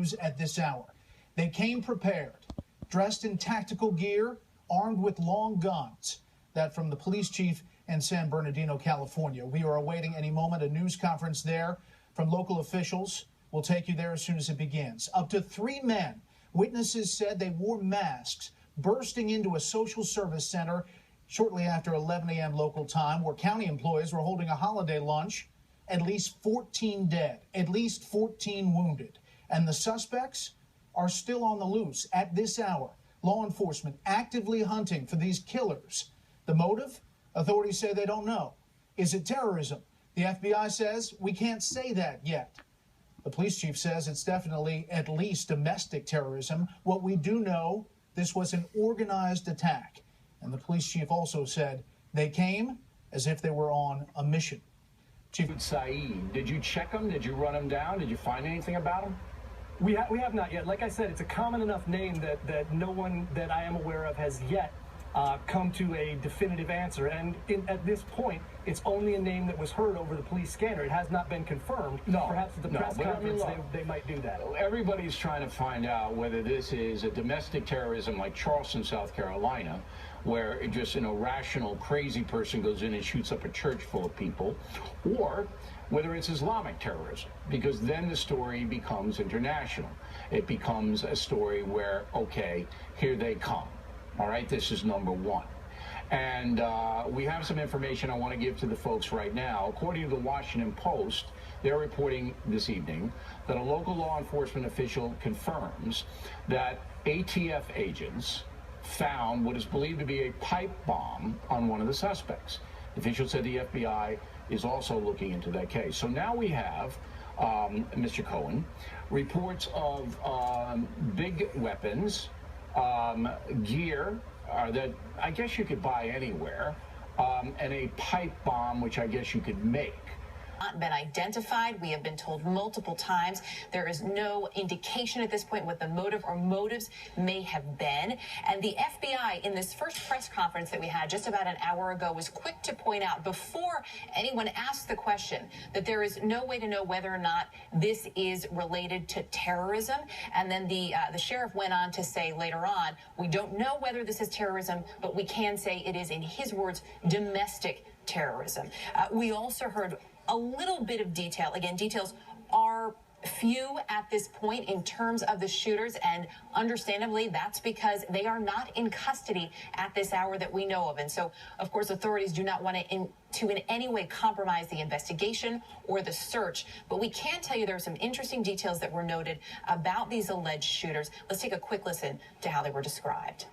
news at this hour. They came prepared, dressed in tactical gear, armed with long guns. That from the police chief in San Bernardino, California. We are awaiting any moment a news conference there from local officials. We'll take you there as soon as it begins. Up to 3 men, witnesses said they wore masks, bursting into a social service center shortly after 11 a.m. local time, where county employees were holding a holiday lunch. At least 14 dead, at least 14 wounded. And the suspects are still on the loose at this hour. Law enforcement actively hunting for these killers. The motive? Authorities say they don't know. Is it terrorism? The FBI says we can't say that yet. The police chief says it's definitely at least domestic terrorism. What we do know, this was an organized attack. And the police chief also said they came as if they were on a mission. Chief Saeed, did you check him? Did you run him down? Did you find anything about him? We have not yet. Like I said, it's a common enough name that no one that I am aware of has yet come to a definitive answer. And at this point, it's only a name that was heard over the police scanner. It has not been confirmed. No, perhaps at the press conference they might do that. Everybody's trying to find out whether this is a domestic terrorism like Charleston, South Carolina, where just an irrational, crazy person goes in and shoots up a church full of people, or whether it's Islamic terrorism, because then the story becomes international. It becomes a story where, okay, here they come. All right, this is number one. And we have some information I want to give to the folks right now. According to the Washington Post, they're reporting this evening that a local law enforcement official confirms that ATF agents found what is believed to be a pipe bomb on one of the suspects. The official said the FBI is also looking into that case. So now we have, Mr. Cohen, reports of big weapons, gear that I guess you could buy anywhere, and a pipe bomb, which I guess you could make. Not been identified. We have been told multiple times there is no indication at this point what the motive or motives may have been. And the FBI, in this first press conference that we had just about an hour ago, was quick to point out, before anyone asked the question, that there is no way to know whether or not this is related to terrorism. And then the sheriff went on to say later on, we don't know whether this is terrorism, but we can say it is, in his words, domestic terrorism. We also heard a little bit of detail. Again, details are few at this point in terms of the shooters, and understandably, that's because they are not in custody at this hour that we know of. And so, of course, authorities do not want to in any way compromise the investigation or the search. But we can tell you there are some interesting details that were noted about these alleged shooters. Let's take a quick listen to how they were described.